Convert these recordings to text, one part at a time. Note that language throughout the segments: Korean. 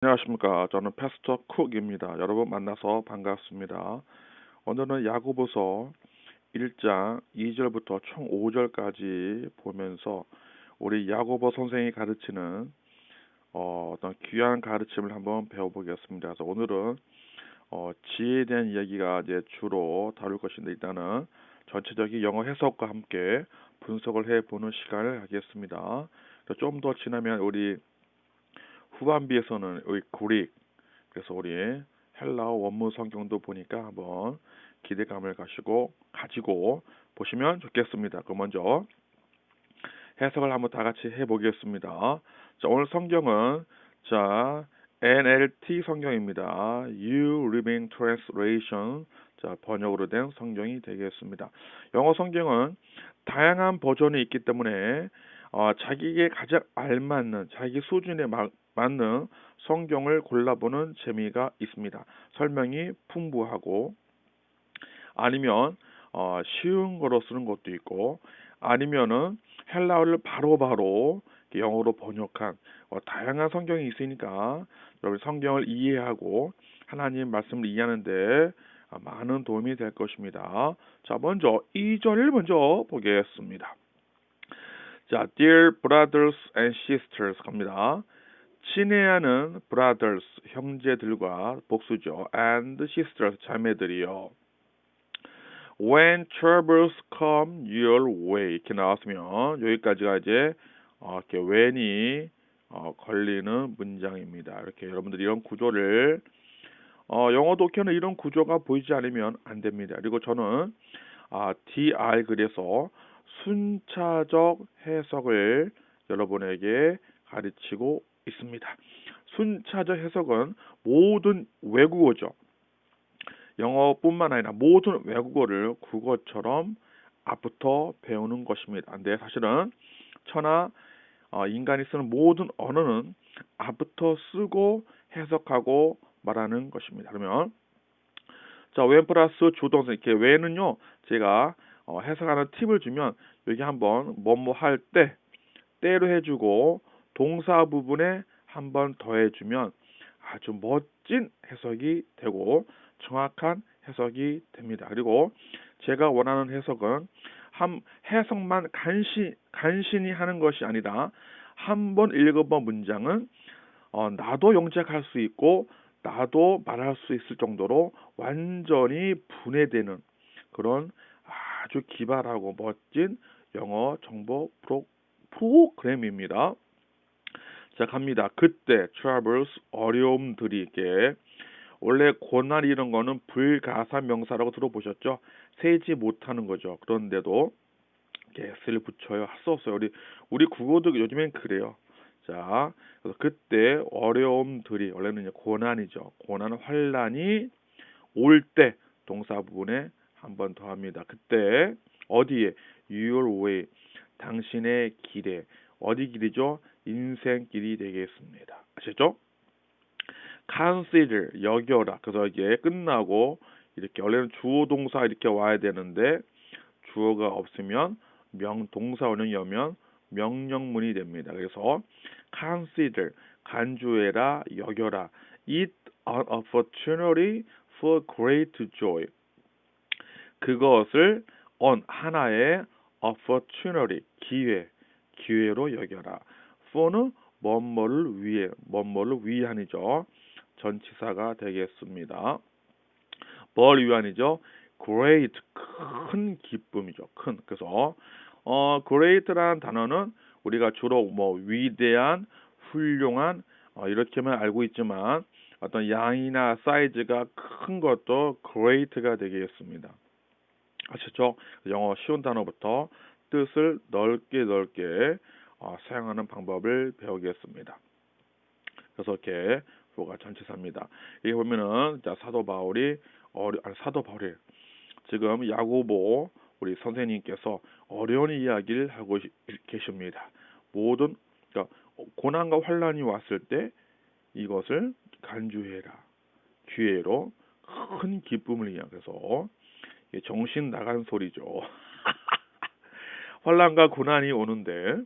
안녕하십니까. 저는 패스터 쿡입니다. 여러분 만나서 반갑습니다. 오늘은 야고보서 1장 2절부터 총 5절까지 보면서 우리 야고보 선생이 가르치는 어떤 귀한 가르침을 한번 배워보겠습니다. 그래서 오늘은 지혜에 대한 이야기가 이제 주로 다룰 것인데 일단은 전체적인 영어 해석과 함께 분석을 해보는 시간을 갖겠습니다. 좀 더 지나면 우리 후반비에서는 우리 그릭, 그래서 우리 헬라어 원문 성경도 보니까 한번 기대감을 가지고 보시면 좋겠습니다. 그럼 먼저 해석을 한번 다 같이 해보겠습니다. 자, 오늘 성경은 NLT 성경입니다. New Living Translation, 번역으로 된 성경이 되겠습니다. 영어 성경은 다양한 버전이 있기 때문에 자기에게 가장 알맞는 자기 수준에 맞는 성경을 골라보는 재미가 있습니다. 설명이 풍부하고 아니면 쉬운 거로 쓰는 것도 있고 아니면은 헬라어를 바로바로 영어로 번역한 다양한 성경이 있으니까 여러분 성경을 이해하고 하나님 말씀을 이해하는데 많은 도움이 될 것입니다. 자, 먼저 2절을 먼저 보겠습니다. 자, Dear brothers and sisters 갑니다. 친애하는 brothers 형제들과 복수죠. and sisters 자매들이요. When troubles come your way 이렇게 나왔으면 여기까지가 이제 이렇게 when이 걸리는 문장입니다. 이렇게 여러분들이 이런 구조를 영어 독해는 이런 구조가 보이지 않으면 안 됩니다. 그리고 저는 DR 그래서 순차적 해석을 여러분에게 가르치고 있습니다. 순차적 해석은 모든 외국어죠. 영어뿐만 아니라 모든 외국어를 국어처럼 앞부터 배우는 것입니다. 근데 사실은 인간이 쓰는 모든 언어는 앞부터 쓰고 해석하고 말하는 것입니다. 그러면 when 플러스 주동사 이렇게 when은요 제가 해석하는 팁을 주면 여기 한번 뭐뭐 할 때로 해주고 동사 부분에 한번 더 해주면 아주 멋진 해석이 되고 정확한 해석이 됩니다. 그리고 제가 원하는 해석은 해석만 간신히 하는 것이 아니라 한번 읽어본 문장은 나도 영작할 수 있고 나도 말할 수 있을 정도로 완전히 분해되는 그런 아주 기발하고 멋진 영어 정보 프로그램입니다. 자, 갑니다. 그때 troubles 어려움들이 이렇게 원래 고난 이런 거는 불가사 명사라고 들어보셨죠? 세지 못하는 거죠. 그런데도 s를 붙여요. 할 수 없어요. 우리 국어도 요즘엔 그래요. 자, 그래서 그때 어려움들이 원래는 고난이죠. 고난 환란이 올 때 동사 부분에 한 번 더 합니다. 그때 어디에 your way 당신의 길에 어디 길이죠? 인생길이 되겠습니다. 아시죠? consider 여겨라. 그래서 이게 끝나고 이렇게 원래는 주어 동사 이렇게 와야 되는데 주어가 없으면 동사 원형이 오면 명령문이 됩니다. 그래서 consider 간주해라 여겨라 it an opportunity for great joy 그것을 하나의 opportunity 기회로 여겨라. for는 뭐뭐를 위한이죠. 전치사가 되겠습니다. 뭘 위한이죠? great 큰 기쁨이죠. 그래서 great라는 단어는 우리가 주로 위대한, 훌륭한 이렇게만 알고 있지만 어떤 양이나 사이즈가 큰 것도 great가 되겠습니다. 아시죠? 영어 쉬운 단어부터 뜻을 넓게 사용하는 방법을 배우겠습니다. 그래서 이렇게 주어가 전치사입니다. 여기 보면은 사도 바울이 지금 야고보 우리 선생님께서 어려운 이야기를 하고 계십니다. 모든 고난과 환란이 왔을 때 이것을 간주해라. 기회로 큰 기쁨을 이야기해서 정신 나간 소리죠. 환란과 고난이 오는데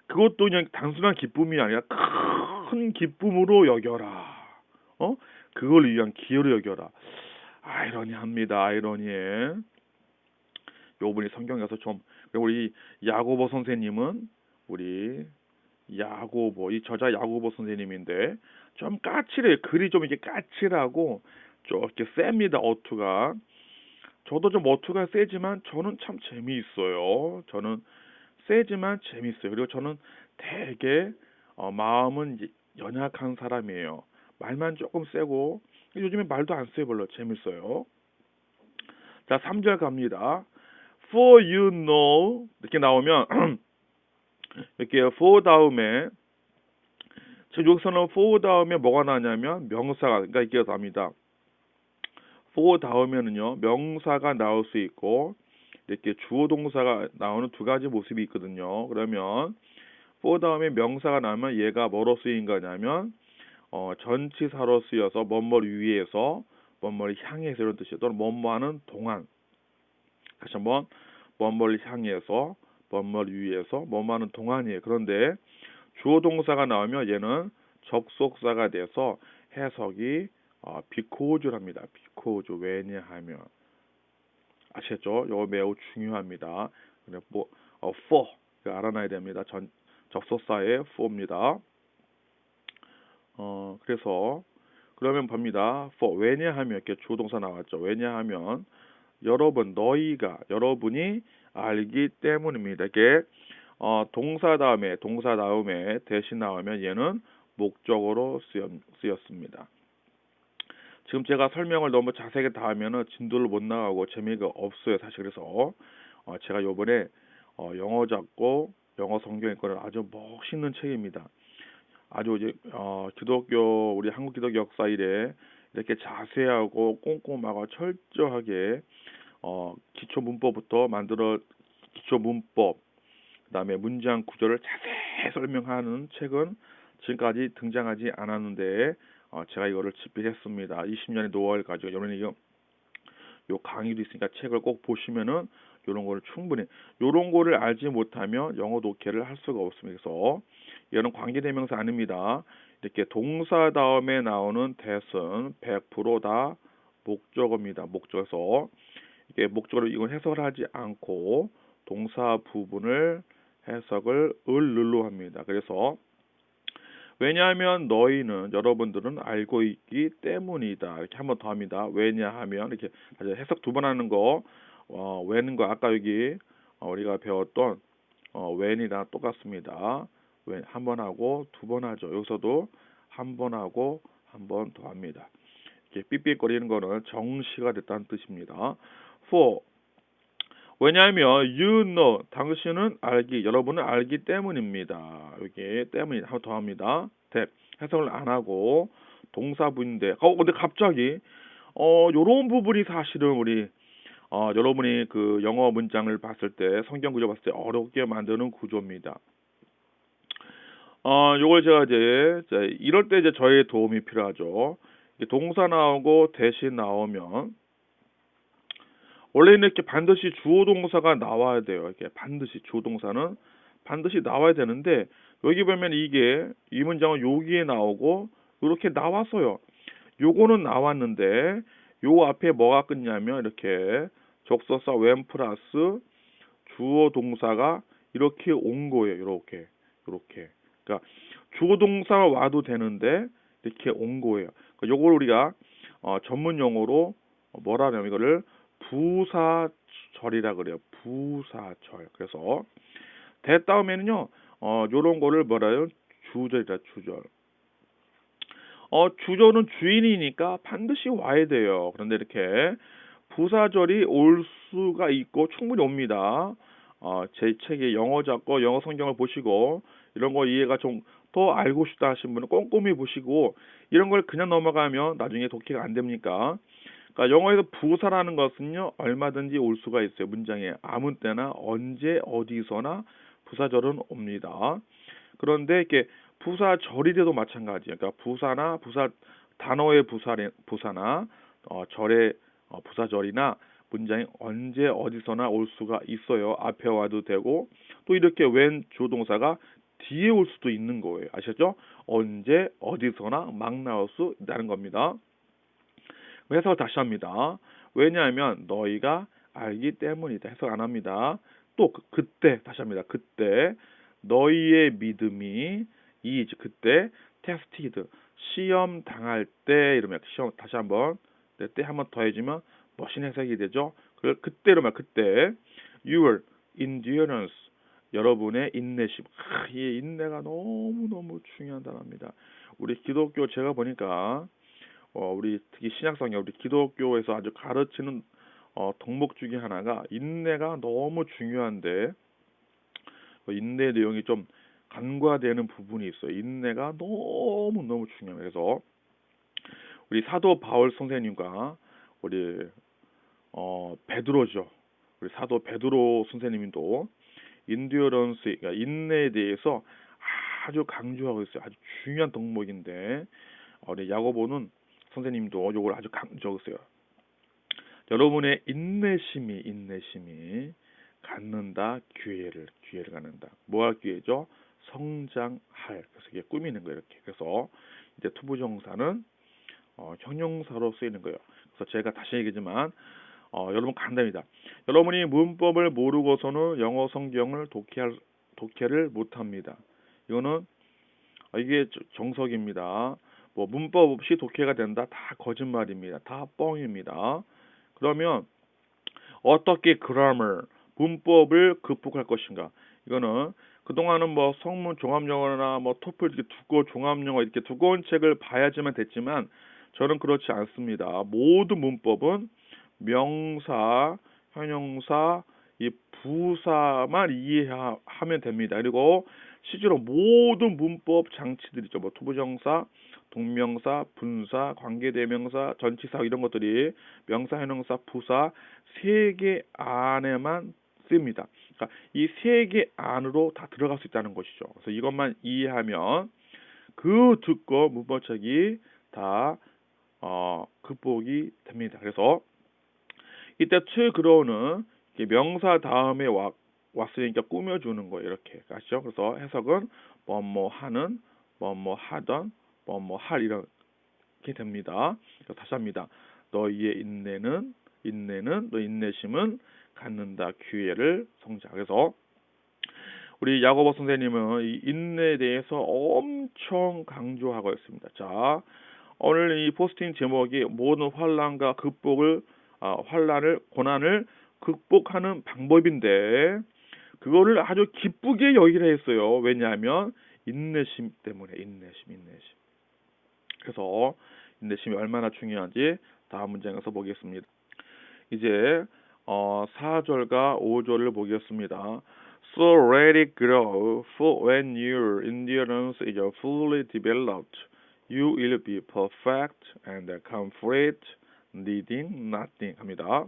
그것도 그냥 단순한 기쁨이 아니라 큰 기쁨으로 여겨라. 그걸 위한 기회로 여겨라. 아이러니합니다. 아이러니해. 요분이 성경에서 좀, 그리고 우리 야고보 선생님은 우리 야고보, 이 저자 야고보 선생님인데 좀 까칠해요. 글이 좀 이렇게 까칠하고 좀 이렇게 셉니다. 어투가. 저도 좀 어투가 세지만 저는 참 재미있어요. 저는 세지만 재미있어요. 그리고 저는 되게 마음은 연약한 사람이에요. 말만 조금 세고 요즘에 말도 안 세요. 별로 재밌어요. 자, 3절 갑니다. For you know 이렇게 나오면 이렇게 for 다음에 여기서는 for 다음에 뭐가 나냐면 명사가 그러니까 이렇게 나옵니다. for 다음에는요 명사가 나올 수 있고 이렇게 주어 동사가 나오는 두 가지 모습이 있거든요. 그러면 for 다음에 명사가 나오면 얘가 뭐로 쓰인 거냐면 전치사로 쓰여서 뭐뭐를 위해서 뭐뭐를 향해서 이런 뜻이에요. 또는 뭐뭐하는 동안. 다시 한번 뭐뭐를 향해서 뭐뭐를 위해서 뭐뭐하는 동안이에요. 그런데 주어 동사가 나오면 얘는 접속사가 돼서 해석이 because랍니다. because 왜냐하면 아시겠죠? 이거 매우 중요합니다. 뭐 for 알아놔야 됩니다. 접속사의 for입니다. 그래서 그러면 봅니다. for 왜냐하면 이렇게 주어 동사 나왔죠. 왜냐하면 여러분이 알기 때문입니다. 이게 동사 다음에 대신 나오면 얘는 목적어로 쓰였습니다. 지금 제가 설명을 너무 자세하게 다 하면은 진도를 못 나가고 재미가 없어요. 사실 그래서 제가 요번에 영어 작고 영어 성경 읽고는 아주 멋있는 책입니다. 아주 이제 기독교 우리 한국 기독교 역사 이래 이렇게 자세하고 꼼꼼하고 철저하게 기초 문법부터 만들어 기초 문법 그다음에 문장 구조를 자세히 설명하는 책은 지금까지 등장하지 않았는데 제가 이거를 집필했습니다. 20년의 노하우를 가지고 이런 요 강의도 있으니까 책을 꼭 보시면은 이런 거를 충분히 이런 거를 알지 못하면 영어 독해를 할 수가 없습니다. 그래서 이거는 관계대명사 아닙니다. 이렇게 동사 다음에 나오는 that은 100% 목적어입니다. 목적어서 이게 목적어를 이건 해석을 하지 않고 동사 부분을 해석을 을로 합니다. 그래서 왜냐하면 여러분들은 알고 있기 때문이다. 이렇게 한 번 더 합니다. 왜냐하면 이렇게 해석 두 번 하는 거 when과 아까 여기 우리가 배웠던 when이랑 똑같습니다. when 한 번 하고 두 번 하죠. 여기서도 한 번 하고 한 번 더 합니다. 이렇게 삑삑거리는 거는 정시가 됐다는 뜻입니다. for 왜냐하면 you know 당신은 여러분은 알기 때문입니다. 여기 때문이 한 번 더 합니다. that 해석을 안 하고 동사부인데 근데 갑자기 요런 부분이 사실은 우리 여러분이 그 영어 문장을 봤을 때 성경 구조 봤을 때 어렵게 만드는 구조입니다. 요걸 제가 이제 이럴 때 이제 저의 도움이 필요하죠. 동사 나오고 대신 나오면 원래는 이렇게 반드시 주어 동사가 나와야 돼요. 이렇게 반드시 주어 동사는 반드시 나와야 되는데 여기 보면 이게 이 문장은 여기에 나오고 이렇게 나왔어요. 요거는 나왔는데 요 앞에 뭐가 끝냐면 이렇게 접속사 when 플러스 주어 동사가 이렇게 온 거예요. 이렇게. 그러니까 주어 동사가 와도 되는데 이렇게 온 거예요. 그러니까 요걸 우리가 전문 용어로 뭐라 하냐면 이거를 부사절이라 그래요. 부사절. 그래서 대 다음에는요. 요런 거를 뭐라 해요? 주절이다. 주절. 주절은 주인이니까 반드시 와야 돼요. 그런데 이렇게 부사절이 올 수가 있고 충분히 옵니다. 제 책의 영어 작고 영어 성경을 보시고 이런 거 이해가 좀 더 알고 싶다 하신 분은 꼼꼼히 보시고 이런 걸 그냥 넘어가면 나중에 독해가 안 됩니까? 그러니까 영어에서 부사라는 것은요 얼마든지 올 수가 있어요. 문장에 아무 때나 언제 어디서나 부사절은 옵니다. 그런데 이렇게 부사절이 돼도 마찬가지예요. 그러니까 부사 단어의 부사나 절의 부사절이나 문장이 언제 어디서나 올 수가 있어요. 앞에 와도 되고 또 이렇게 when 주동사가 뒤에 올 수도 있는 거예요. 아셨죠? 언제 어디서나 막 나올 수 있다는 겁니다. 해석을 다시 합니다. 왜냐하면 너희가 알기 때문이다. 해석 안 합니다. 또 그때 다시 합니다. 그때 너희의 믿음이 이제 그때 테스티드 시험 당할 때 이러면 시험 다시 한번 때 한번 더해지면 멋진 해석이 되죠. 그때로만 그때 your endurance 여러분의 인내심. 이 인내가 너무 중요한 단어입니다. 우리 기독교 제가 보니까 우리 특히 신약성경 우리 기독교에서 아주 가르치는 덕목 중에 하나가 인내가 너무 중요한데 인내 내용이 좀 간과되는 부분이 있어요. 인내가 너무 중요해요. 그래서 우리 사도 바울 선생님과 우리 베드로죠. 우리 사도 베드로 선생님도 인듀어런스, 그러니까 인내에 대해서 아주 강조하고 있어요. 아주 중요한 덕목인데 우리 야고보는 선생님도 이걸 아주 강조하고 있어요. 여러분의 인내심이 갖는다 기회를 갖는다. 뭐 할 기회죠? 성장할. 그래서 이게 꾸미는 거예요. 이렇게. 그래서 이제 투부정사는 형용사로 쓰이는 거예요. 그래서 제가 다시 얘기지만 여러분 간단합니다. 여러분이 문법을 모르고서는 영어 성경을 독해를 못합니다. 이거는 이게 정석입니다. 뭐 문법 없이 독해가 된다. 다 거짓말입니다. 다 뻥입니다. 그러면 어떻게 grammar 문법을 극복할 것인가? 이거는 그동안은 뭐 성문 종합영어나 뭐 토플 이렇게 두꺼운 종합영어 이렇게 두꺼운 책을 봐야지만 됐지만 저는 그렇지 않습니다. 모든 문법은 명사, 형용사, 이 부사만 이해하면 됩니다. 그리고 실제로 모든 문법 장치들이죠. 뭐 투부정사, 동명사, 분사, 관계대명사, 전치사 이런 것들이 명사, 형용사, 부사 세 개 안에만 씁니다. 그러니까 이 세 개 안으로 다 들어갈 수 있다는 것이죠. 그래서 이것만 이해하면 그 두꺼운 문법책이 다 극복이 됩니다. 그래서 이때 to grow는 명사 다음에 왔으니까 꾸며주는 거예요. 이렇게 아시죠? 그래서 해석은 뭐뭐 하는, 뭐뭐 하던, 뭐뭐 할 이렇게 됩니다. 그래서 다시 합니다. 너희의 인내심은 갖는다 기회를 성장. 그래서 우리 야고보 선생님은 이 인내에 대해서 엄청 강조하고 있습니다. 자, 오늘 이 포스팅 제목이 모든 환난과 고난을 극복하는 방법인데 그거를 아주 기쁘게 여기라 했어요. 왜냐하면 인내심 때문에 인내심. 그래서 인내심이 얼마나 중요한지 다음 문장에서 보겠습니다. 이제 4절과 5절을 보겠습니다. So let it grow, for when your endurance is fully developed, you will be perfect and complete, needing nothing 합니다.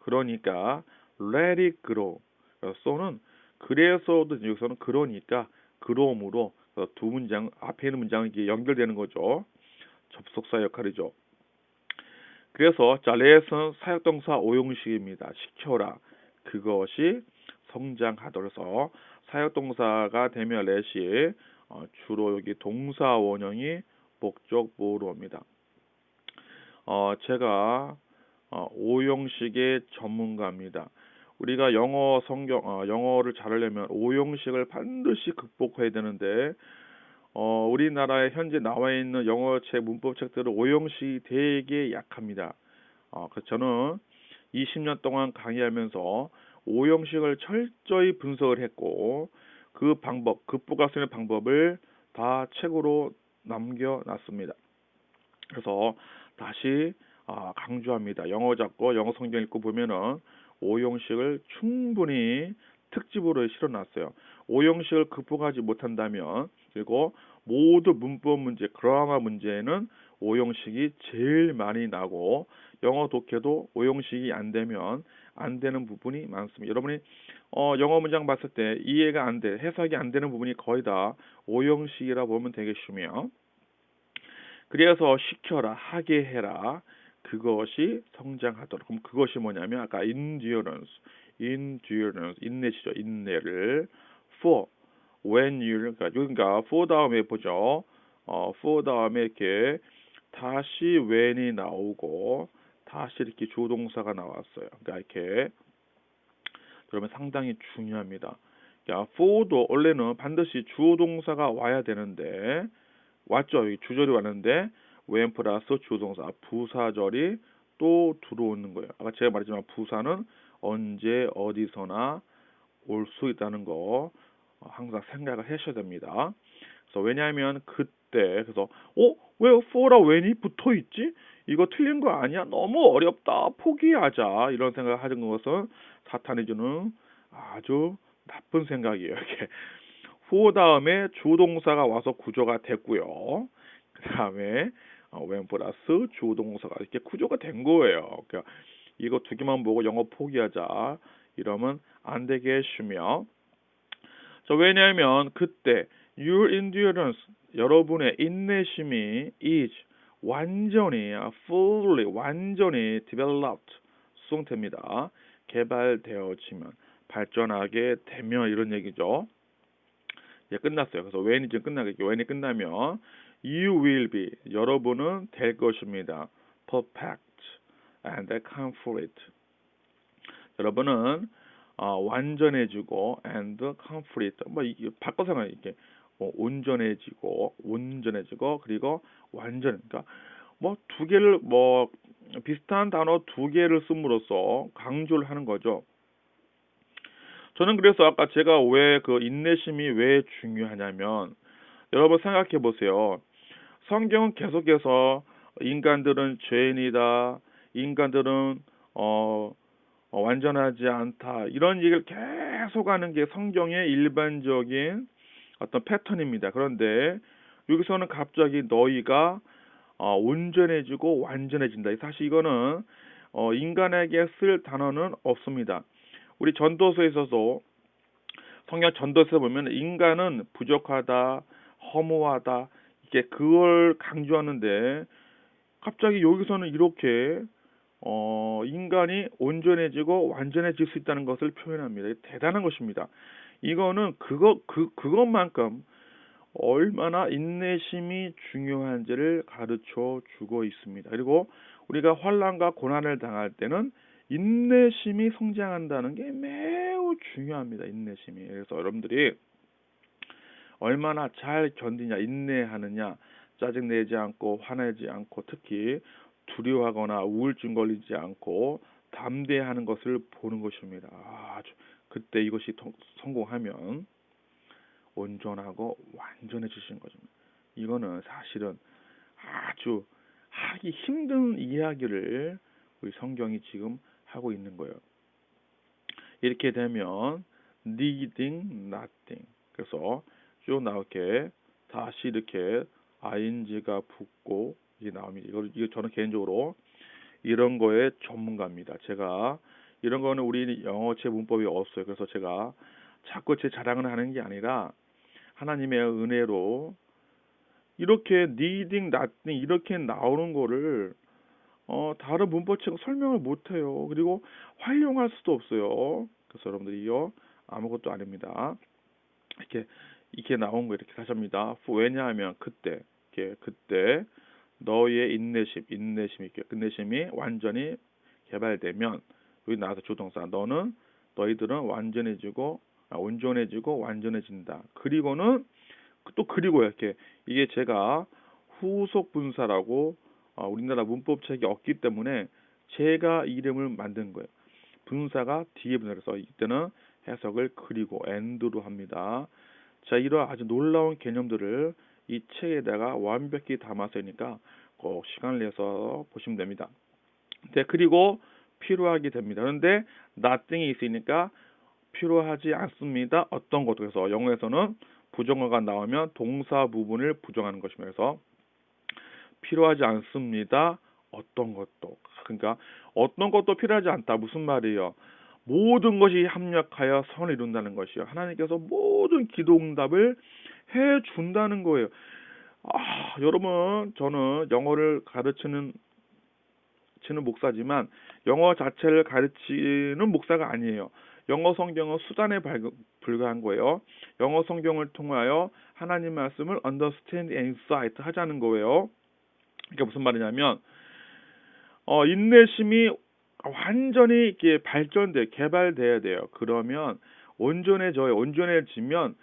그러니까 let it grow. so는 그래서도 여기서는 그러니까 그러므로 두 문장 앞에 있는 문장이 연결되는 거죠. 접속사 역할이죠. 그래서 자 let은 사역동사 오용식입니다. 시켜라. 그것이 성장하더라서 사역동사가 되면 let이 주로 여기 동사 원형이 목적 보호로 옵니다. 제가 오형식의 전문가입니다. 우리가 영어를 잘하려면 오형식을 반드시 극복해야 되는데 우리나라에 현재 나와 있는 영어책 문법책들은 오형식이 되게 약합니다. 그래서 저는 20년 동안 강의하면서 오형식을 철저히 분석을 했고 그 방법, 극복할 수 있는 방법을 다 책으로 남겨놨습니다. 그래서 다시 강조합니다. 영어 잡고 영어 성경 읽고 보면은 오형식을 충분히 특집으로 실어놨어요. 오형식을 극복하지 못한다면 그리고 모든 문법 문제, 그라마 문제는 오형식이 제일 많이 나고 영어 독해도 오형식이 안 되면 안 되는 부분이 많습니다. 여러분이 영어 문장 봤을 때 이해가 안 돼, 해석이 안 되는 부분이 거의 다 오형식이라 보면 되겠으며 그래서 시켜라, 하게 해라. 그것이 성장하도록. 그럼 그것이 뭐냐면 아까 endurance. endurance, 인내시죠. 인내를. for, when you, 그러니까 for 다음에 보죠. for 다음에 이렇게 다시 when이 나오고 다시 이렇게 조동사가 나왔어요. 그러니까 이렇게 그러면 상당히 중요합니다. 자, for도 원래는 반드시 주어 동사가 와야 되는데 왔죠. 여기 주절이 왔는데 when 플러스 주어 동사 부사절이 또 들어오는 거예요. 아까 제가 말했지만 부사는 언제 어디서나 올 수 있다는 거 항상 생각을 하셔야 됩니다. 그래서 왜냐하면 그때 그래서 왜 for랑 when이 붙어 있지? 이거 틀린 거 아니야? 너무 어렵다. 포기하자. 이런 생각을 하는 것은 사탄이 주는 아주 나쁜 생각이에요. 이렇게 for 다음에 주동사가 와서 구조가 됐고요. 그 다음에 when 플러스 주동사가 이렇게 구조가 된 거예요. 그러니까 이거 두 개만 보고 영어 포기하자. 이러면 안 되겠으며 왜냐하면 그때 your endurance 여러분의 인내심이 is 완전히 developed 수동태입니다. 개발되어지면 발전하게 되면 이런 얘기죠. 이제 끝났어요. 그래서 when이 지금 끝나겠죠. when이 끝나면 you will be 여러분은 될 것입니다. perfect and complete 여러분은 완전해지고 and complete 바꿔서 이렇게 온전해지고 그리고 완전 그러니까 두 개를 비슷한 단어 두 개를 씀으로써 강조를 하는 거죠. 저는 그래서 아까 제가 왜 그 인내심이 왜 중요하냐면 여러분 생각해 보세요. 성경은 계속해서 인간들은 죄인이다. 인간들은 완전하지 않다. 이런 얘기를 계속 하는 게 성경의 일반적인 어떤 패턴입니다. 그런데 여기서는 갑자기 너희가 온전해지고 완전해진다. 사실 이거는 인간에게 쓸 단어는 없습니다. 우리 전도서에 있어서 성경 전도서에 보면 인간은 부족하다, 허무하다 이게 그걸 강조하는데 갑자기 여기서는 이렇게 인간이 온전해지고 완전해질 수 있다는 것을 표현합니다. 대단한 것입니다. 이거는 그것만큼 얼마나 인내심이 중요한지를 가르쳐 주고 있습니다. 그리고 우리가 환난과 고난을 당할 때는 인내심이 성장한다는 게 매우 중요합니다. 인내심이. 그래서 여러분들이 얼마나 잘 견디냐, 인내하느냐, 짜증내지 않고 화내지 않고 특히 두려워하거나 우울증 걸리지 않고 담대하는 것을 보는 것입니다. 그때 이것이 성공하면 온전하고 완전해지신 것입니다. 이거는 사실은 아주 하기 힘든 이야기를 우리 성경이 지금 하고 있는 거예요. 이렇게 되면 needing nothing. 그래서 쭉 나오게 다시 이렇게 ing가 붙고 이게 나옵니다. 이거 저는 개인적으로 이런 거에 전문가입니다. 제가 이런 거는 우리 영어체 문법이 없어요. 그래서 제가 자꾸 제 자랑을 하는 게 아니라 하나님의 은혜로 이렇게 needing nothing 이렇게 나오는 거를 다른 문법책 설명을 못해요. 그리고 활용할 수도 없어요. 그래서 여러분들이요 아무것도 아닙니다. 이렇게 나온 거 이렇게 다시 합니다. 왜냐하면 그때 너의 인내심이 완전히 개발되면 여기 나와서 조동사 너희들은 온전해지고 완전해진다. 그리고는 그리고요 이렇게 이게 제가 후속 분사라고 우리나라 문법책이 없기 때문에 제가 이름을 만든 거예요. 분사가 뒤에 분사라서 이때는 해석을 그리고 and로 합니다. 자, 이런 아주 놀라운 개념들을 이 책에다가 완벽히 담았으니까 꼭 시간을 내서 보시면 됩니다. 네, 그리고 필요하게 됩니다. 그런데 nothing이 있으니까 필요하지 않습니다. 어떤 것도 그래서 영어에서는 부정어가 나오면 동사 부분을 부정하는 것입니다. 그래서 필요하지 않습니다. 어떤 것도 그러니까 어떤 것도 필요하지 않다. 무슨 말이에요? 모든 것이 합력하여 선을 이룬다는 것이요. 하나님께서 모든 기도 응답을 해준다는 거예요. 여러분 저는 영어를 가르치는 목사지만 영어 자체를 가르치는 목사가 아니에요. 영어 성경은 수단에 불과한 거예요. 영어 성경을 통하여 하나님 말씀을 understand and insight 하자는 거예요. 이게 무슨 말이냐면 인내심이 완전히 이렇게 개발돼야 돼요. 그러면 온전해지면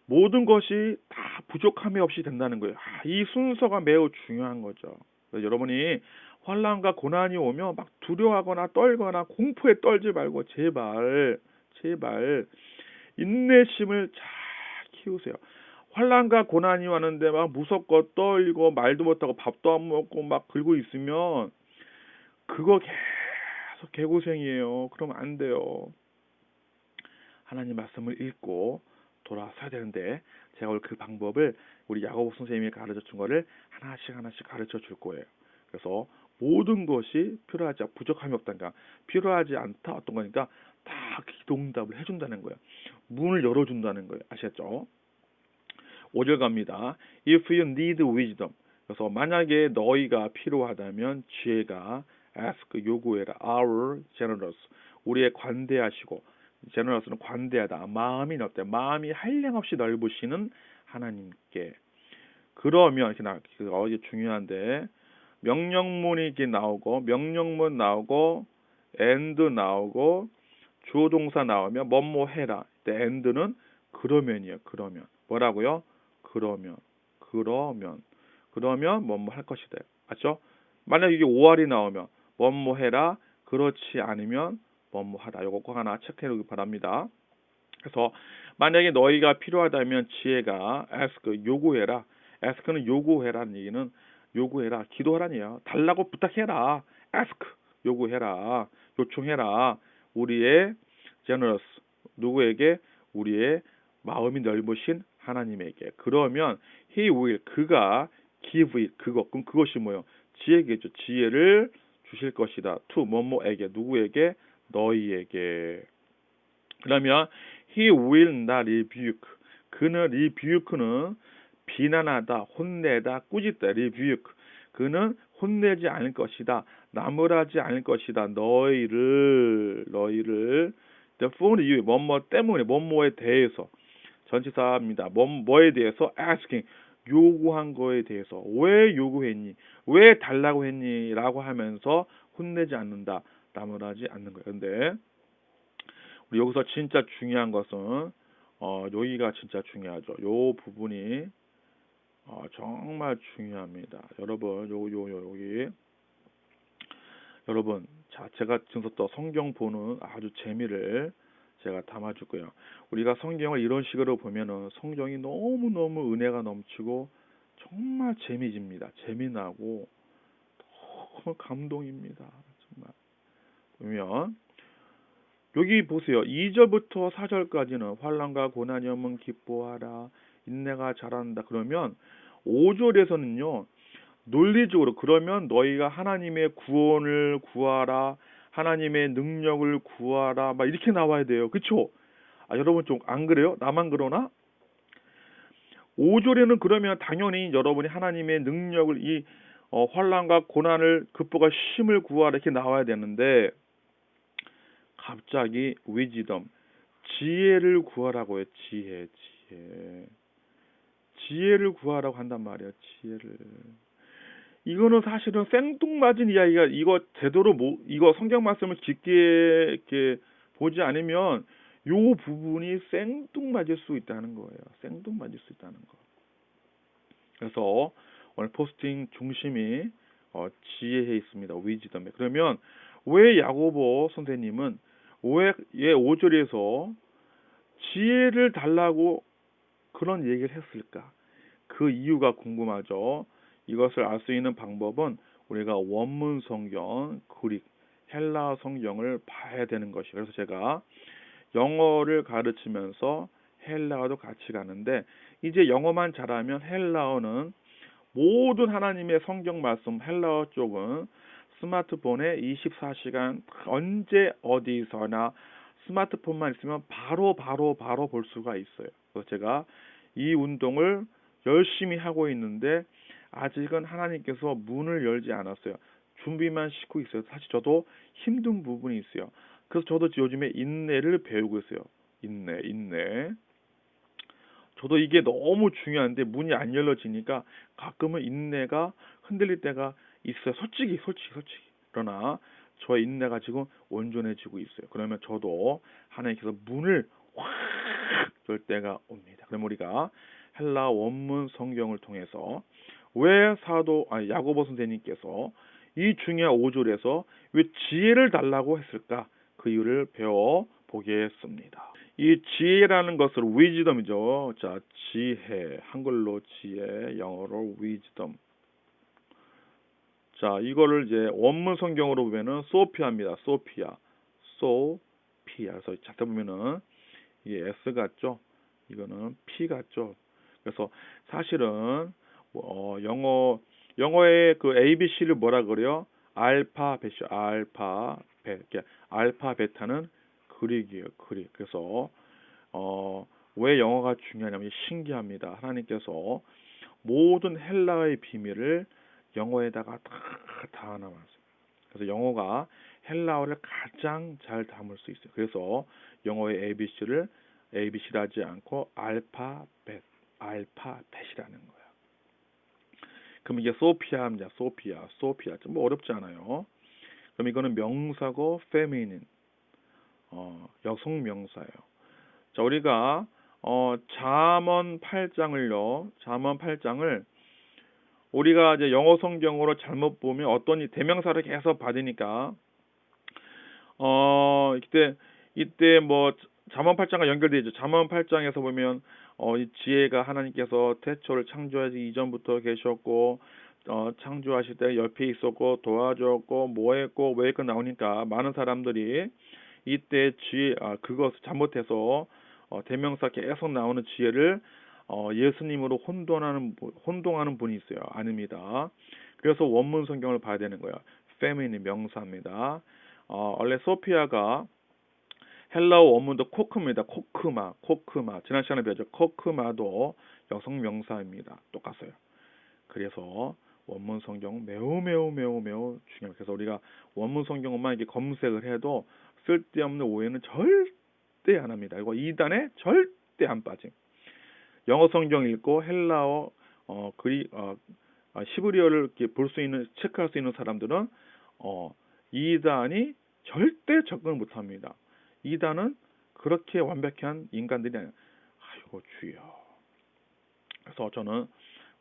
모든 것이 다 부족함이 없이 된다는 거예요. 이 순서가 매우 중요한 거죠. 여러분이 환난과 고난이 오면 막 두려워하거나 떨거나 공포에 떨지 말고 제발 인내심을 잘 키우세요. 환난과 고난이 왔는데 막 무섭고 떨고 말도 못하고 밥도 안 먹고 막 긁고 있으면 그거 계속 개고생이에요. 그러면 안 돼요. 하나님 말씀을 읽고 돌아서야 되는데 제가 오늘 그 방법을 우리 야고보 선생님이 가르쳐 준 거를 하나씩 가르쳐 줄 거예요. 그래서 모든 것이 부족함이 없다니까 필요하지 않다 어떤 거니까 다 기도응답을 해준다는 거예요. 문을 열어준다는 거예요. 아시겠죠? 5절 갑니다. If you need wisdom. 그래서 만약에 너희가 필요하다면 지혜가 ask 요구해라. Our generous. 우리의 관대하시고 generous는 관대하다. 마음이 넓다. 마음이 한량없이 넓으시는 하나님께. 그러면 이게 중요한데 명령문이 이렇게 나오고 명령문 나오고 and 나오고 주어동사 나오면 뭐뭐 해라. and는 그러면이에요. 그러면 뭐라고요? 그러면 뭐뭐 할 것이다. 맞죠? 만약 이게 5할이 나오면 뭐뭐 해라. 그렇지 않으면 뭐뭐 하다. 요거 꼭 하나 체크해 두기 바랍니다. 그래서 만약에 너희가 필요하다면 지혜가 ask 요구해라. ask는 요구해라는 얘기는 요구해라. 기도하라는 얘기야. 달라고 부탁해라. ask 요구해라. 요청해라. 우리의 generous 누구에게? 우리의 마음이 넓으신 하나님에게. 그러면 he will 그가 give it 그럼 그것이 뭐예요? 지혜겠죠. 지혜를 주실 것이다. to 뭐뭐에게 누구에게? 너희에게. 그러면 he will not rebuke 그는 rebuke는 비난하다, 혼내다, 꾸짖다. rebuke 그는 혼내지 않을 것이다. 나무라지 않을 것이다. 너희를 for you 뭐뭐 때문에 뭐뭐에 대해서 전치사입니다. 뭐에 대해서 asking 요구한 거에 대해서 왜 요구했니? 왜 달라고 했니? 라고 하면서 혼내지 않는다. 나무라지 않는 거예요. 근데 우리 여기서 진짜 중요한 것은 여기가 진짜 중요하죠. 요 부분이 정말 중요합니다. 여러분 여기 여러분 자 제가 지금부터 또 성경 보는 아주 재미를 제가 담아줄 거예요. 우리가 성경을 이런 식으로 보면은 성경이 너무너무 은혜가 넘치고 정말 재미집니다. 재미나고 너무 감동입니다. 정말 보면 여기 보세요. 2절부터 4절까지는 환난과 고난이 오면 기뻐하라. 인내가 자란다. 그러면 5절에서는요. 논리적으로 그러면 너희가 하나님의 구원을 구하라. 하나님의 능력을 구하라. 막 이렇게 나와야 돼요. 그렇죠? 여러분 좀 안 그래요? 나만 그러나? 5절에는 그러면 당연히 여러분이 하나님의 능력을 이 환난과 고난을 극복할 힘을 구하라 이렇게 나와야 되는데 갑자기 wisdom 지혜를 구하라고 해요. 지혜를 구하라고 한단 말이에요. 지혜를. 이거는 사실은 생뚱맞은 이야기가 이거 제대로 이거 성경 말씀을 깊게 이렇게 보지 않으면 요 부분이 생뚱맞을 수 있다는 거예요. 생뚱맞을 수 있다는 거. 그래서 오늘 포스팅 중심이 지혜에 있습니다. wisdom에. 그러면 왜 야고보 선생님은 왜 5절에서 지혜를 달라고 그런 얘기를 했을까? 그 이유가 궁금하죠. 이것을 알 수 있는 방법은 우리가 원문 성경, 그릭, 헬라어 성경을 봐야 되는 것이에요. 그래서 제가 영어를 가르치면서 헬라어도 같이 가는데 이제 영어만 잘하면 헬라어는 모든 하나님의 성경 말씀 헬라어 쪽은 스마트폰에 24시간 언제 어디서나 스마트폰만 있으면 바로 볼 수가 있어요. 그래서 제가 이 운동을 열심히 하고 있는데 아직은 하나님께서 문을 열지 않았어요. 준비만 시키고 있어요. 사실 저도 힘든 부분이 있어요. 그래서 저도 요즘에 인내를 배우고 있어요. 인내. 저도 이게 너무 중요한데 문이 안 열려지니까 가끔은 인내가 흔들릴 때가 있어요. 솔직히. 그러나 저의 인내가 지금 온전해지고 있어요. 그러면 저도 하나님께서 문을 확 열 때가 옵니다. 그럼 우리가 헬라 원문 성경을 통해서 왜 야고보 선생님께서 이 중요한 5절에서 왜 지혜를 달라고 했을까? 그 이유를 배워 보겠습니다. 이 지혜라는 것을 wisdom이죠. 자, 지혜, 한글로 지혜, 영어로 wisdom. 자, 이거를 이제 원문 성경으로 보면은 소피아입니다. 소피아. 그래서 작다 보면은 이게 S 같죠? 이거는 P 같죠? 그래서 사실은 영어의 그 ABC를 뭐라 그래요? 알파, 이렇게 알파, 베타는 그릭이에요. 그릭. 그래서 왜 영어가 중요하냐면 신기합니다. 하나님께서 모든 헬라어의 비밀을 영어에다가 다 담아놨어요. 그래서 영어가 헬라어를 가장 잘 담을 수 있어요. 그래서 영어의 ABC라지 않고 알파벳이라는 거예요. 그럼 이게 소피아입니다. 소피아. 좀 어렵지 않아요. 그럼 이거는 명사고 feminine, 여성 명사예요. 자, 우리가 잠언 8장을 우리가 이제 영어 성경으로 잘못 보면 어떤 대명사를 계속 받으니까 이때 뭐 잠언 8장과 연결되어 있죠. 잠언 8장에서 보면 이 지혜가 하나님께서 태초를 창조하기 이전부터 계셨고 창조하실 때 옆에 있었고 도와줬고 뭐 했고 왜 했고 나오니까 많은 사람들이 이때 그것을 잘못해서 대명사 계속 나오는 지혜를 예수님으로 혼동하는 분이 있어요. 아닙니다. 그래서 원문 성경을 봐야 되는 거예요. feminine 명사입니다. 원래 소피아가 헬라어 원문도 코크입니다. 코크마. 지난 시간에 배웠죠. 코크마도 여성 명사입니다. 똑같아요. 그래서 원문 성경 매우 중요해요. 그래서 우리가 원문 성경만 이렇게 검색을 해도 쓸데없는 오해는 절대 안 합니다. 이거 2단에 절대 안 빠짐. 영어 성경 읽고 헬라어 히브리어를 이렇게 볼 수 있는 체크할 수 있는 사람들은 2단이 절대 접근을 못 합니다. 2단은 그렇게 완벽한 인간들이 아니에요. 아이고 주여. 그래서 저는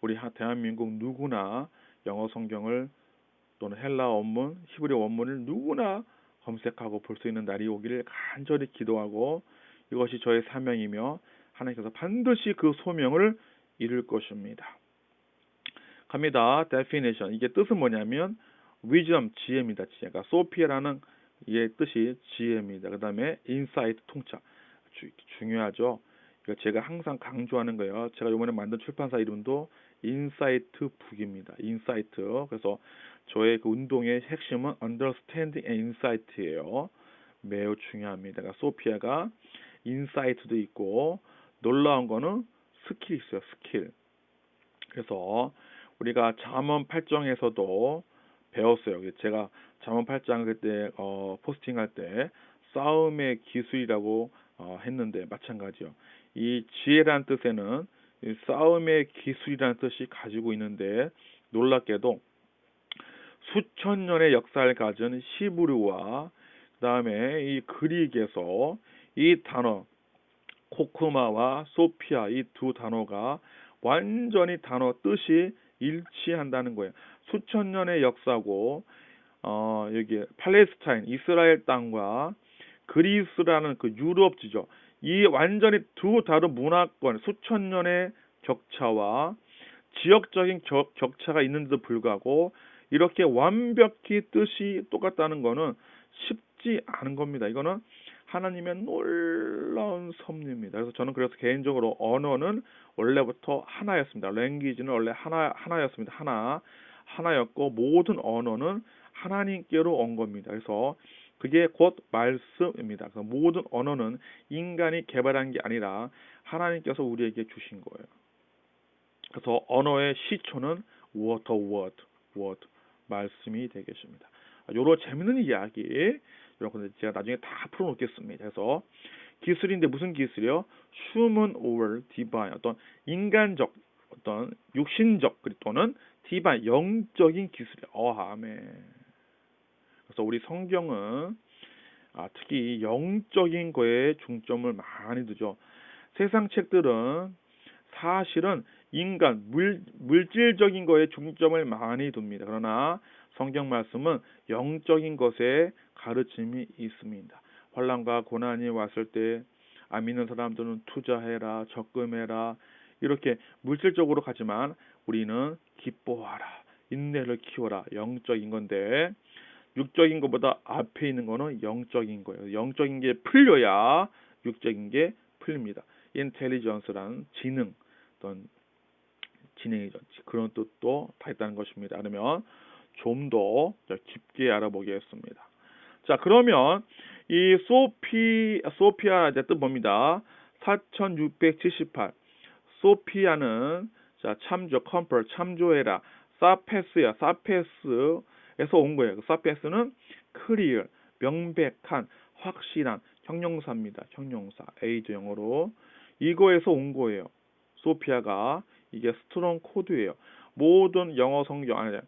우리 대한민국 누구나 영어 성경을 또는 헬라 원문, 히브리 원문을 누구나 검색하고 볼 수 있는 날이 오기를 간절히 기도하고 이것이 저의 사명이며 하나님께서 반드시 그 소명을 이룰 것입니다. 갑니다. definition. 이게 뜻은 뭐냐면 wisdom, 지혜입니다. 지혜가 소피아라는 이의 뜻이 지혜입니다. 그 다음에 insight, 통찰. 중요하죠. 이거 제가 항상 강조하는 거예요. 제가 이번에 만든 출판사 이름도 인사이트 북입니다. 인사이트. 그래서 저의 그 운동의 핵심은 understanding and insight예요. 매우 중요합니다. 그러니까 소피아가 인사이트도 있고 놀라운 거는 스킬이 있어요. 스킬. 그래서 우리가 잠언 8장에서도 배웠어요. 제가 잠언 8장 그때 포스팅할 때 싸움의 기술이라고 했는데 마찬가지요. 이 지혜라는 뜻에는 이 싸움의 기술이라는 뜻이 가지고 있는데 놀랍게도 수천 년의 역사를 가진 히브리와 그다음에 이 그릭에서 이 단어 코크마와 소피아 이 두 단어가 완전히 단어 뜻이 일치한다는 거예요. 수천 년의 역사고 여기 팔레스타인 이스라엘 땅과 그리스라는 그 유럽지죠. 이 완전히 두 다른 문화권 수천 년의 격차와 지역적인 격차가 있는데도 불구하고 이렇게 완벽히 뜻이 똑같다는 것은 쉽지 않은 겁니다. 이거는 하나님의 놀라운 섭리입니다. 그래서 저는 개인적으로 언어는 원래부터 하나였습니다. 랭귀지는 원래 하나였습니다. 하나였고 모든 언어는 하나님께로 온 겁니다. 그래서 그게 곧 말씀입니다. 모든 언어는 인간이 개발한 게 아니라 하나님께서 우리에게 주신 거예요. 그래서 언어의 시초는 word, 말씀이 되겠습니다. 요런 재밌는 이야기 이런 것들 제가 나중에 다 풀어놓겠습니다. 그래서 기술인데 무슨 기술이요? human or divine, 어떤 인간적, 어떤 육신적 또는 divine, 영적인 기술이에요. 아멘. 그래서 우리 성경은 특히 영적인 거에 중점을 많이 두죠. 세상 책들은 사실은 인간, 물질적인 거에 중점을 많이 둡니다. 그러나 성경 말씀은 영적인 것에 가르침이 있습니다. 환난과 고난이 왔을 때 안 믿는 사람들은 투자해라, 적금해라, 이렇게 물질적으로 가지만 우리는 기뻐하라, 인내를 키워라, 영적인 건데 육적인 것보다 앞에 있는 거는 영적인 거예요. 영적인 게 풀려야 육적인 게 풀립니다. 인텔리전스란 지능, 어떤 지능이죠. 그런 뜻도 다 있다는 것입니다. 그러면 좀 더 깊게 알아보겠습니다. 자, 그러면 이 소피아 이제 뜻 봅니다. 4678. 소피아는 자, 참조해라. 사페스야. 사페스에서 온 거예요. 사페스는 클리어, 명백한, 확실한 형용사입니다. 형용사. A조 영어로. 이거에서 온 거예요. 소피아가 이게 스트롱 코드예요. 모든 영어 성경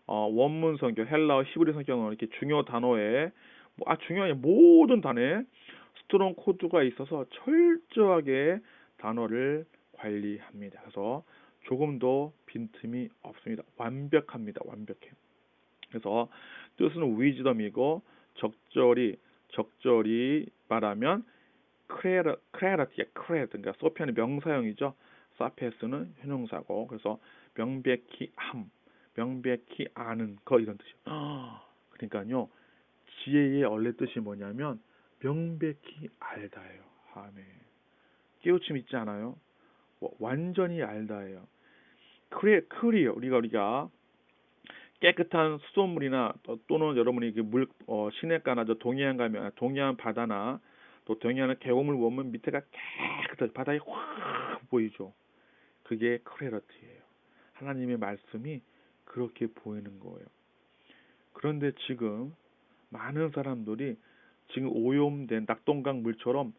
원문 성경, 헬라어, 히브리 성경은 이렇게 중요 단어에 중요한 모든 단어에 스트롱 코드가 있어서 철저하게 단어를 관리합니다. 그래서 조금도 빈틈이 없습니다. 완벽합니다. 완벽해. 그래서 뜻은 위즈덤이고 적절히 말하면 크레라티야. 그러니까 소피아는 명사형이죠. 사페스는 형용사고, 그래서 명백히 아는 거 이런 뜻이에요. 그러니까요, 지혜의 원래 뜻이 뭐냐면 명백히 알다예요. 아멘. 깨우침 있지 않아요? 완전히 알다예요. 클리어, 우리가 깨끗한 수돗물이나 또는 여러분이 시내가나 동해안 가면 동해안 바다나 또 동해안의 계곡물 보면 밑에가 깨끗하게 바닥이 확 보이죠. 그게 클래리티예요. 하나님의 말씀이 그렇게 보이는 거예요. 그런데 지금 많은 사람들이 지금 오염된 낙동강 물처럼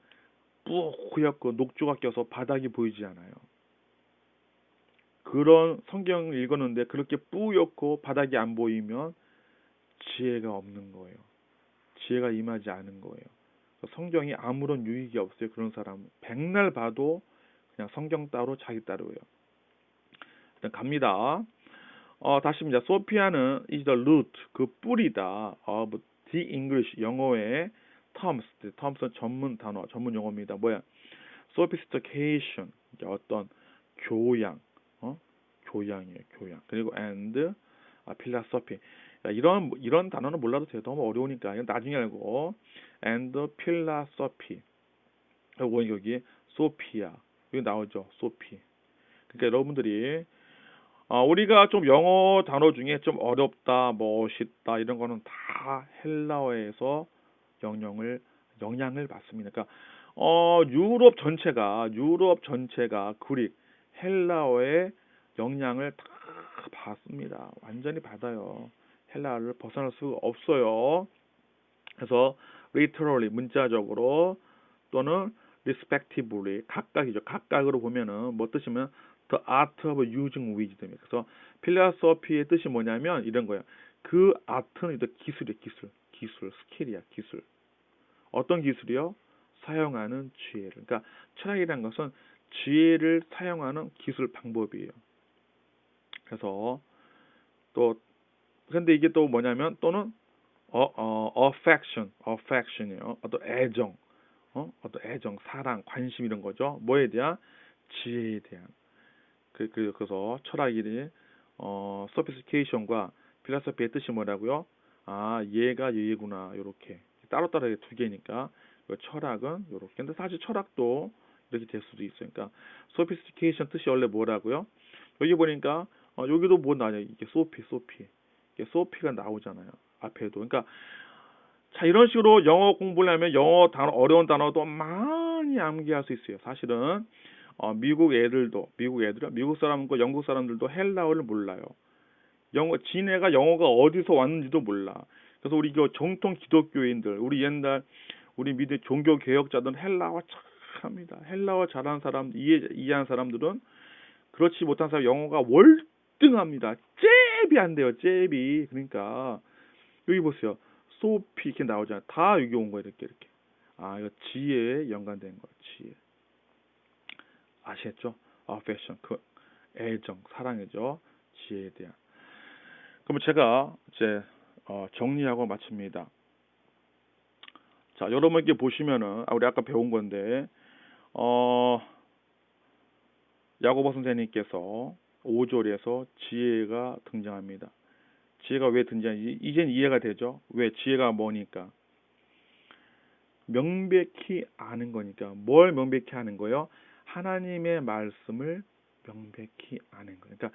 뿌옇고 녹조가 껴서 바닥이 보이지 않아요. 그런 성경을 읽었는데 그렇게 뿌옇고 바닥이 안 보이면 지혜가 없는 거예요. 지혜가 임하지 않은 거예요. 성경이 아무런 유익이 없어요. 그런 사람은 백날 봐도 그냥 성경 따로 자기 따로예요. 일단 갑니다. 다시입니다. 소피아는 is the root, 그 뿌리다 of the English, 영어의 terms는 전문 단어, 전문 용어입니다. 뭐야? sophistication, 어떤 교양, 교양이에요. 교양. 그리고 and philosophy. 이런 단어는 몰라도 돼요. 너무 어려우니까 이건 나중에 알고. and philosophy. 그리고 여기 소피아. 여기 나오죠. 소피. 그러니까 여러분들이 우리가 좀 영어 단어 중에 좀 어렵다, 멋있다 이런 거는 다 헬라어에서 영향을 받습니다. 그러니까 유럽 전체가 그릭, 헬라어의 영향을 다 받습니다. 완전히 받아요. 헬라어를 벗어날 수가 없어요. 그래서 literally 문자적으로 또는 respectively 각각이죠. 각각으로 보면은 뭐 뜻이면 the art of using wisdom. 그래서 philosophy의 뜻이 뭐냐면 이런 거예요. 그 art는 기술이야. 기술, 스킬이야. 기술. 어떤 기술이요? 사용하는 지혜를. 그러니까 철학이라는 것은 지혜를 사용하는 기술 방법이에요. 그래서 또 근데 이게 또 뭐냐면 또는 affection이에요. 어떤 애정, 어떤 애정, 사랑, 관심 이런 거죠. 뭐에 대한? 지혜에 대한. 그래서 철학이 sophistication과 philosophy의 뜻이 뭐라고요? 얘가 얘구나. 요렇게 따로따로 두 개니까 철학은 요렇게. 근데 사실 철학도 이렇게 될 수도 있어요. 그러니까 sophistication 뜻이 원래 뭐라고요? 여기 보니까 여기도 뭐 나냐? 이게 소피. 이게 소피가 나오잖아요. 앞에도. 그러니까 자, 이런 식으로 영어 공부를 하면 영어 단어, 어려운 단어도 많이 암기할 수 있어요. 사실은 미국 사람과 영국 사람들도 헬라어를 몰라요. 지네가 영어가 어디서 왔는지도 몰라. 그래서 우리 정통 기독교인들, 우리 옛날 우리 믿음 종교 개혁자들은 헬라어 잘합니다. 헬라어 잘하는 사람, 이해한 사람들은 그렇지 못한 사람 영어가 월등합니다. 잽이 안 돼요. 잽이. 그러니까 여기 보세요. 소피 이렇게 나오잖아요. 다 여기 온 거예요. 이렇게. 아, 이거 지혜에 연관된 거예요. 지혜. 아시겠죠? affection, 그 애정, 사랑이죠. 지혜에 대한. 그러면 제가 이제 정리하고 마칩니다. 자, 여러분께 보시면은 우리 아까 배운 건데 야고보 선생님께서 5절에서 지혜가 등장합니다. 지혜가 왜 등장하는지 이젠 이해가 되죠? 왜? 지혜가 뭐니까? 명백히 아는 거니까. 뭘 명백히 아는 거요? 하나님의 말씀을 명백히 아는 거예요. 그러니까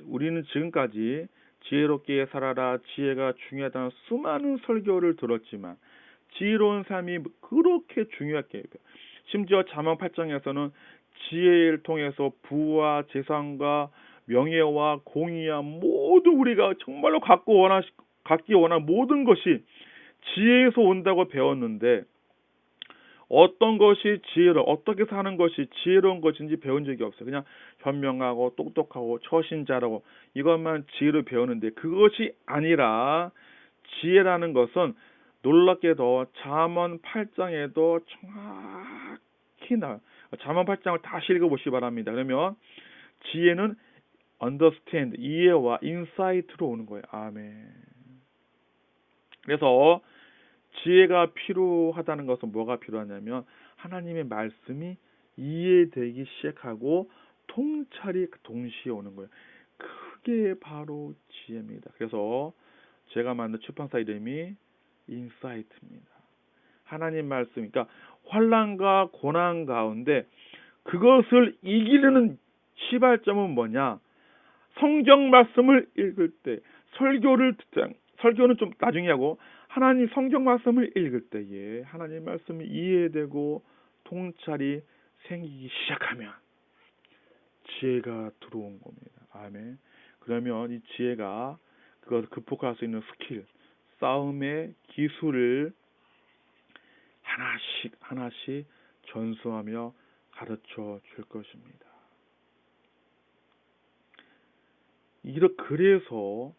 우리는 지금까지 지혜롭게 살아라, 지혜가 중요하다는 수많은 설교를 들었지만 지혜로운 삶이 그렇게 중요하게, 심지어 잠언 8장에서는 지혜를 통해서 부와 재산과 명예와 공의와 모두 우리가 정말로 갖기 원한 모든 것이 지혜에서 온다고 배웠는데, 어떤 것이 지혜로 어떻게 사는 것이 지혜로운 것인지 배운 적이 없어요. 그냥 현명하고 똑똑하고 처신자라고 이것만 지혜로 배우는데, 그것이 아니라 지혜라는 것은 놀랍게도 잠언 8장에도 정확히 나와요. 잠언 8장을 다시 읽어보시기 바랍니다. 그러면 지혜는 understand, 이해와 insight로 오는 거예요. 아멘. 그래서 지혜가 필요하다는 것은 뭐가 필요하냐면 하나님의 말씀이 이해되기 시작하고 통찰이 동시에 오는 거예요. 그게 바로 지혜입니다. 그래서 제가 만든 출판사 이름이 인사이트입니다. 하나님 말씀, 그러니까 환난과 고난 가운데 그것을 이기려는 시발점은 뭐냐? 성경 말씀을 읽을 때, 설교는 좀 나중에 하고 하나님 성경 말씀을 읽을 때에 하나님 말씀이 이해되고 통찰이 생기기 시작하면 지혜가 들어온 겁니다. 아멘. 그러면 이 지혜가 그것을 극복할 수 있는 스킬, 싸움의 기술을 하나씩 전수하며 가르쳐 줄 것입니다. 그래서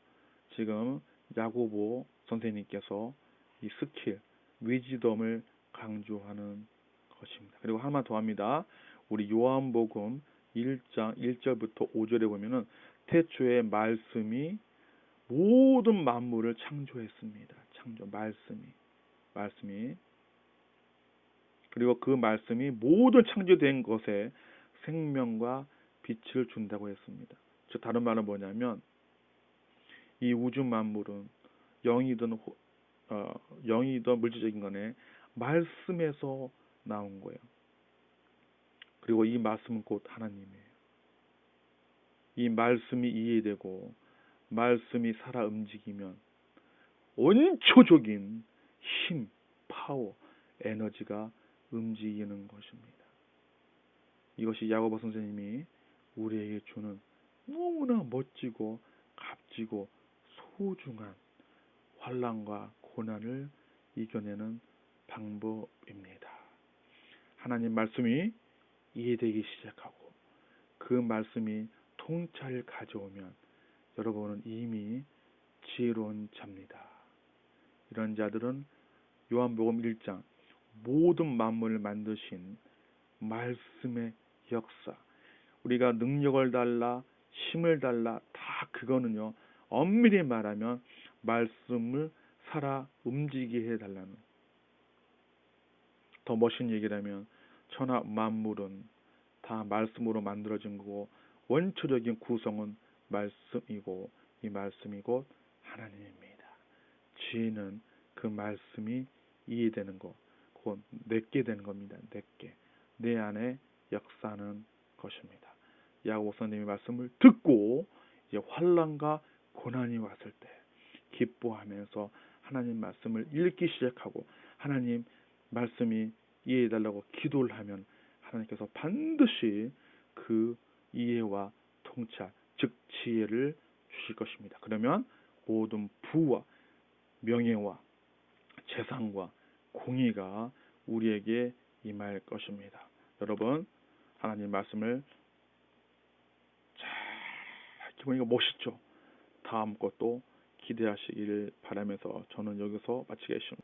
지금 야고보 선생님께서 이 스킬, 위지덤을 강조하는 것입니다. 그리고 하나만 더 합니다. 우리 요한복음 1장 1절부터 5절에 보면은 태초에 말씀이 모든 만물을 창조했습니다. 말씀이 그리고 그 말씀이 모든 창조된 것에 생명과 빛을 준다고 했습니다. 즉 다른 말은 뭐냐면 이 우주 만물은 영이든 물질적인 거네 말씀에서 나온 거예요. 그리고 이 말씀은 곧 하나님이에요. 이 말씀이 이해되고 말씀이 살아 움직이면 원초적인 힘, 파워, 에너지가 움직이는 것입니다. 이것이 야고보 선생님이 우리에게 주는 너무나 멋지고 값지고 소중한 환난과 고난을 이겨내는 방법입니다. 하나님 말씀이 이해되기 시작하고 그 말씀이 통찰을 가져오면 여러분은 이미 지혜로운 자입니다. 이런 자들은 요한복음 1장 모든 만물을 만드신 말씀의 역사, 우리가 능력을 달라 힘을 달라 다 그거는요 엄밀히 말하면 말씀을 살아 움직이게 해달라는, 더 멋진 얘기라면 천하 만물은 다 말씀으로 만들어진 거고 원초적인 구성은 말씀이고 이 말씀이 곧 하나님입니다. 지혜는 그 말씀이 이해되는 것, 곧 내게 되는 겁니다. 내게 내 안에 역사하는 것입니다. 야고보 선생님의 말씀을 듣고 이제 환난과 고난이 왔을 때 기뻐하면서 하나님 말씀을 읽기 시작하고 하나님 말씀이 이해해달라고 기도를 하면 하나님께서 반드시 그 이해와 통찰, 즉 지혜를 주실 것입니다. 그러면 모든 부와 명예와 재산과 공의가 우리에게 임할 것입니다. 여러분, 하나님 말씀을 잘 기분이가 멋있죠. 다음 것도 기대하시길 바라면서 저는 여기서 마치겠습니다.